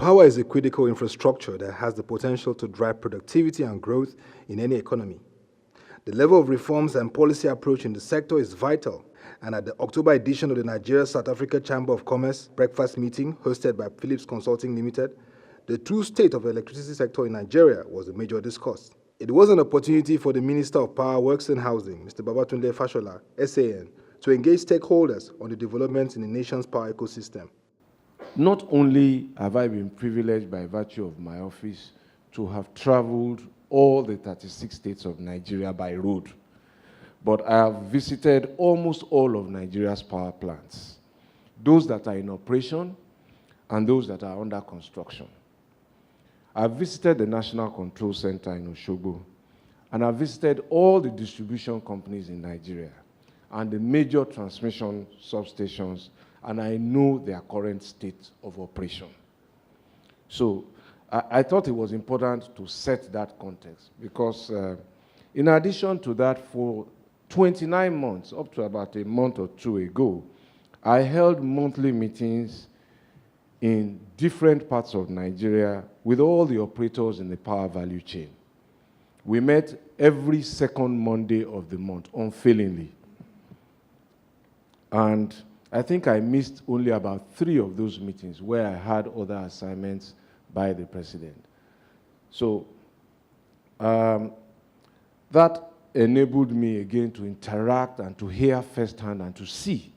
Power is a critical infrastructure that has the potential to drive productivity and growth in any economy. The level of reforms and policy approach in the sector is vital, and at the October edition of the Nigeria-South Africa Chamber of Commerce breakfast meeting hosted by Phillips Consulting Limited, the true state of the electricity sector in Nigeria was a major discourse. It was an opportunity for the Minister of Power, Works and Housing, Mr. Babatunde Fashola, SAN, to engage stakeholders on the developments in the nation's power ecosystem. Not only have I been privileged by virtue of my office to have traveled all the 36 states of Nigeria by road, but I have visited almost all of Nigeria's power plants, those that are in operation and those that are under construction. I've visited the National Control Center in Osogbo, and I've visited all the distribution companies in Nigeria and the major transmission substations, and I know their current state of operation. So I thought it was important to set that context because in addition to that, for 29 months, up to about a month or two ago, I held monthly meetings in different parts of Nigeria with all the operators in the power value chain. We met every second Monday of the month, unfailingly. And I think I missed only about 3 of those meetings where I had other assignments by the president. So that enabled me again to interact and to hear firsthand and to see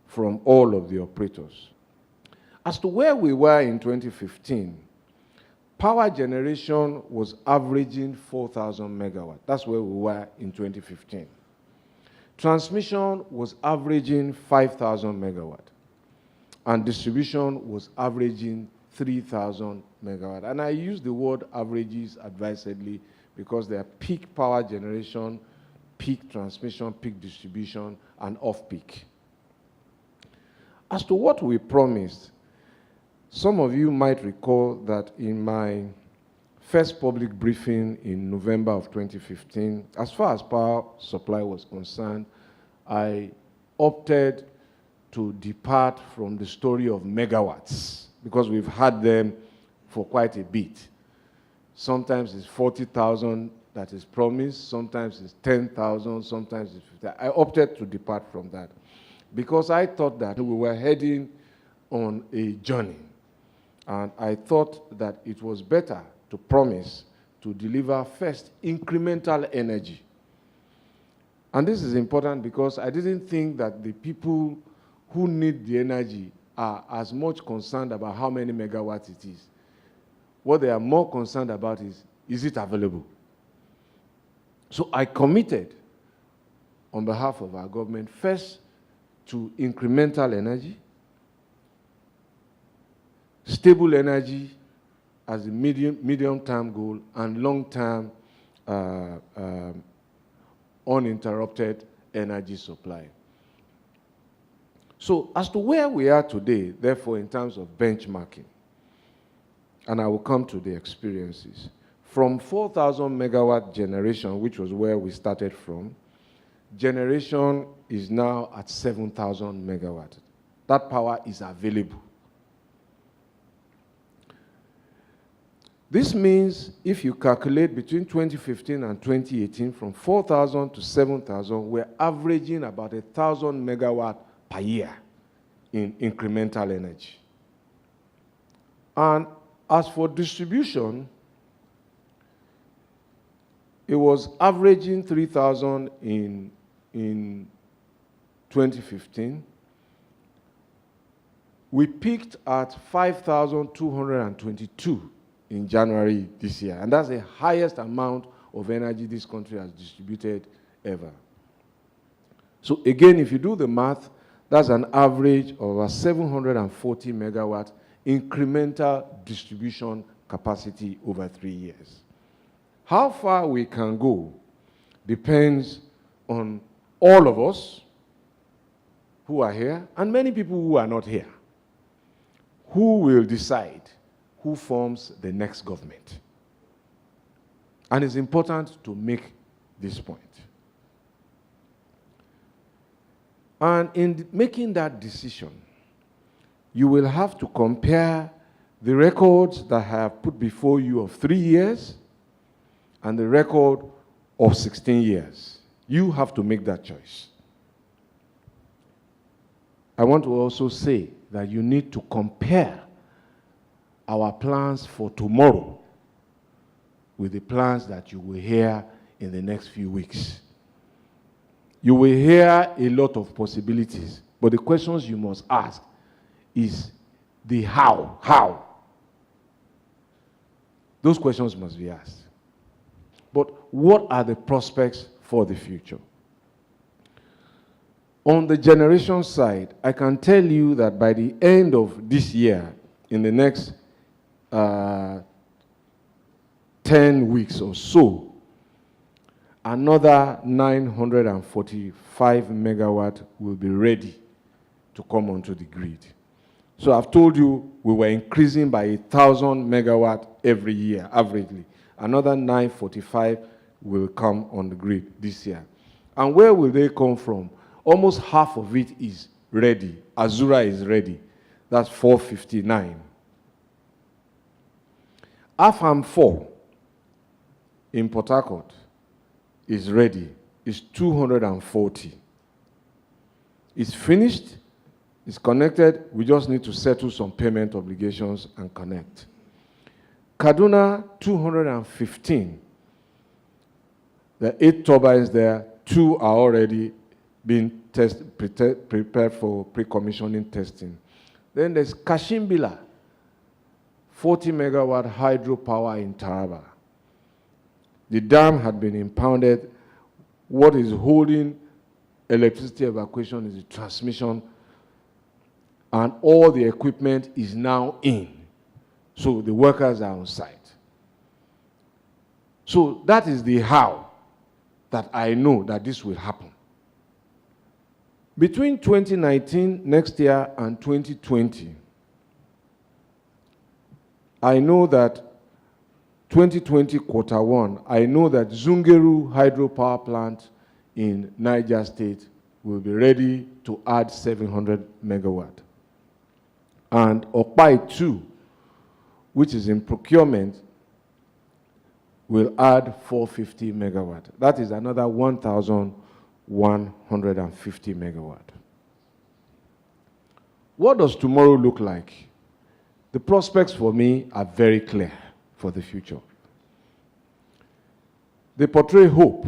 from all of the operators. As to where we were in 2015, power generation was averaging 4,000 megawatts. That's where we were in 2015. Transmission was averaging 5,000 megawatts, and distribution was averaging 3,000 megawatts. And I use the word averages advisedly because they are peak power generation, peak transmission, peak distribution, and off-peak. As to what we promised, some of you might recall that in my first public briefing in November of 2015, as far as power supply was concerned, I opted to depart from the story of megawatts because we've had them for quite a bit. Sometimes it's 40,000 that is promised, sometimes it's 10,000, sometimes it's 50,000. I opted to depart from that because I thought that we were heading on a journey. And I thought that it was better to promise to deliver first incremental energy. And this is important because I didn't think that the people who need the energy are as much concerned about how many megawatts it is. What they are more concerned about is it available? So I committed on behalf of our government first to incremental energy, stable energy as a medium-term goal, and long-term uninterrupted energy supply. So as to where we are today, therefore, in terms of benchmarking, and I will come to the experiences, from 4,000 megawatt generation, which was where we started from, generation is now at 7,000 megawatts. That power is available. This means if you calculate between 2015 and 2018, from 4,000 to 7,000, we're averaging about 1,000 megawatts per year in incremental energy. And as for distribution, it was averaging 3,000 in 2015. We peaked at 5,222 in January this year, and that's the highest amount of energy this country has distributed ever. So again, if you do the math, that's an average of a 740 megawatt incremental distribution capacity over 3 years. How far we can go depends on all of us who are here and many people who are not here. Who will decide who forms the next government? And it's important to make this point. And in making that decision, you will have to compare the records that I have put before you of 3 years and the record of 16 years. You have to make that choice. I want to also say that you need to compare our plans for tomorrow with the plans that you will hear in the next few weeks. You will hear a lot of possibilities, but the questions you must ask is the how. How? Those questions must be asked. But what are the prospects for the future? On the generation side, I can tell you that by the end of this year, in the next 10 weeks or so, another 945 megawatt will be ready to come onto the grid. So I've told you we were increasing by 1,000 megawatt every year, averagely. Another 945 will come on the grid this year. And where will they come from? Almost half of it is ready. Azura is ready. That's 459. Afam 4 in Port Harcourt is ready. It's 240. It's finished. It's connected. We just need to settle some payment obligations and connect. Kaduna, 215. There are 8 turbines there. 2 are already being prepared for pre-commissioning testing. Then there's Kashimbila, 40 megawatt hydropower in Taraba. The dam had been impounded. What is holding electricity evacuation is the transmission, and all the equipment is now in. So the workers are on site. So that is the how that I know that this will happen. Between 2019, next year, and 2020, I know that 2020 quarter 1, I know that Zungeru hydropower plant in Niger State will be ready to add 700 megawatt. And Okpai 2, which is in procurement, will add 450 megawatt. That is another 1,150 megawatt. What does tomorrow look like? The prospects for me are very clear for the future. They portray hope,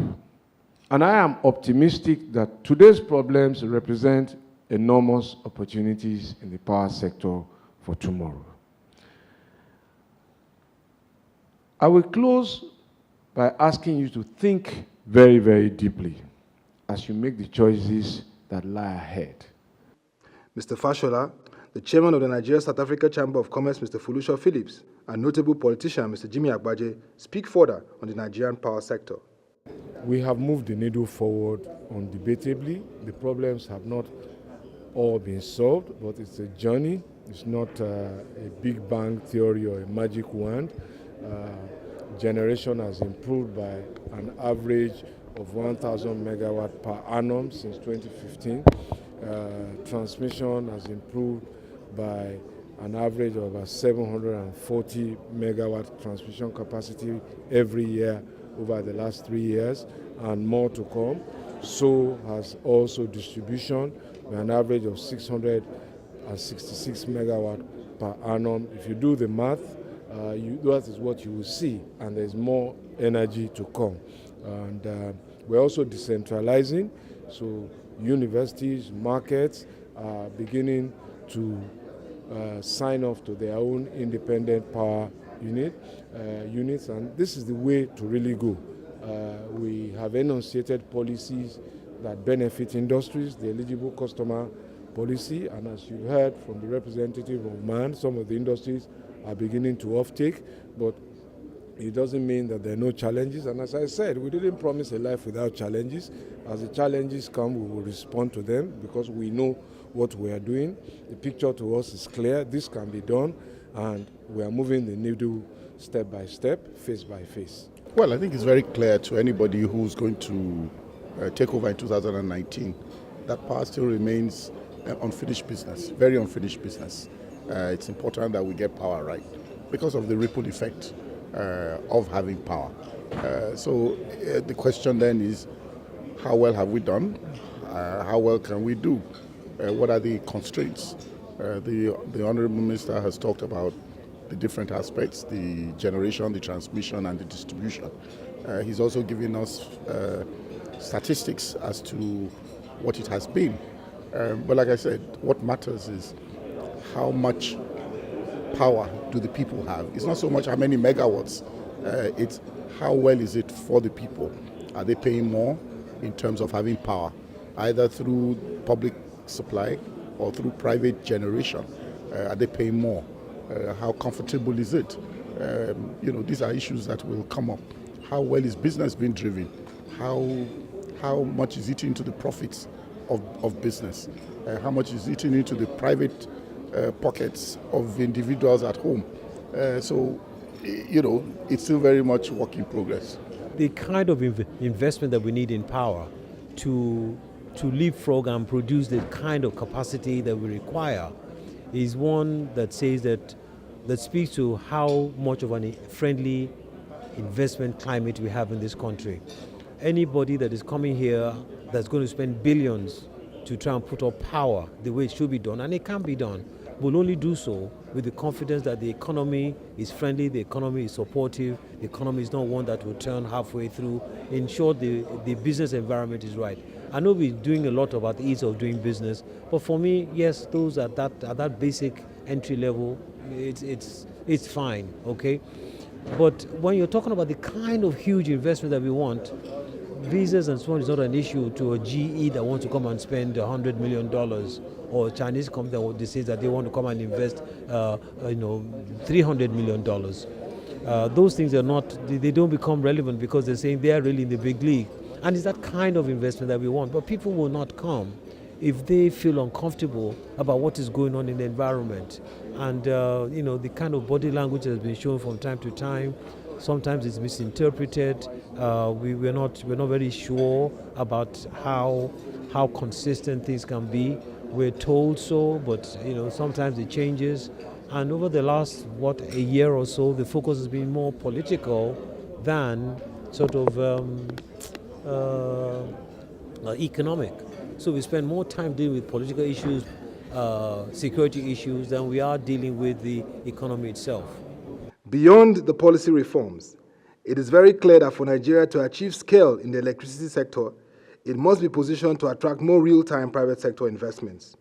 and I am optimistic that today's problems represent enormous opportunities in the power sector for tomorrow. I will close by asking you to think very, very deeply as you make the choices that lie ahead. Mr. Fashola, the chairman of the Nigeria-South Africa Chamber of Commerce, Mr. Fulusho Phillips, and notable politician, Mr. Jimmy Abadi, speak further on the Nigerian power sector. We have moved the needle forward undebatably. The problems have not all been solved, but it's a journey. It's not a big bang theory or a magic wand. Generation has improved by an average of 1,000 megawatt per annum since 2015. Transmission has improved by an average of about 740 megawatt transmission capacity every year over the last 3 years, and more to come. So has also distribution by an average of 666 megawatt per annum. If you do the math, that is what you will see, and there's more energy to come. And we're also decentralizing, so universities, markets are beginning to sign off to their own independent power units, and this is the way to really go. We have enunciated policies that benefit industries, the eligible customer policy, and as you heard from the representative of MAN, some of the industries are beginning to offtake, but it doesn't mean that there are no challenges. And as I said, we didn't promise a life without challenges. As the challenges come, we will respond to them because we know what we are doing. The picture to us is clear. This can be done, and we are moving the needle step by step, face by face. Well, I think it's very clear to anybody who's going to take over in 2019 that power still remains unfinished business, very unfinished business. it's important that we get power right because of the ripple effect of having power. So the question then is, how well have we done? How well can we do? What are the constraints? The Honourable Minister has talked about the different aspects, the generation, the transmission, and the distribution. He's also given us statistics as to what it has been. But like I said, what matters is how much power do the people have. It's not so much how many megawatts, it's how well is it for the people. Are they paying more in terms of having power, either through public supply or through private generation? Are they paying more? How comfortable is it? These are issues that will come up. How well is business being driven? How much is eating into the profits of business? How much is eating into the private pockets of individuals at home? It's still very much work in progress. The kind of investment that we need in power to leapfrog and produce the kind of capacity that we require is one that says that speaks to how much of a friendly investment climate we have in this country. Anybody that is coming here that's going to spend billions to try and put up power the way it should be done, and it can be done, will only do so with the confidence that the economy is friendly, the economy is supportive, the economy is not one that will turn halfway through. In short, the business environment is right. I know we're doing a lot about the ease of doing business, but for me, yes, those at that basic entry level, it's fine, okay? But when you're talking about the kind of huge investment that we want, visas and so on is not an issue to a GE that wants to come and spend $100 million, or a Chinese company that says that they want to come and invest, $300 million. Those things they don't become relevant because they're saying they are really in the big league. And it's that kind of investment that we want. But people will not come if they feel uncomfortable about what is going on in the environment. And, the kind of body language that has been shown from time to time, sometimes it's misinterpreted. We're not very sure about how consistent things can be. We're told so, but, sometimes it changes. And over the last, a year or so, the focus has been more political than sort of economic. So we spend more time dealing with political issues, security issues, than we are dealing with the economy itself. Beyond the policy reforms, it is very clear that for Nigeria to achieve scale in the electricity sector, it must be positioned to attract more real-time private sector investments.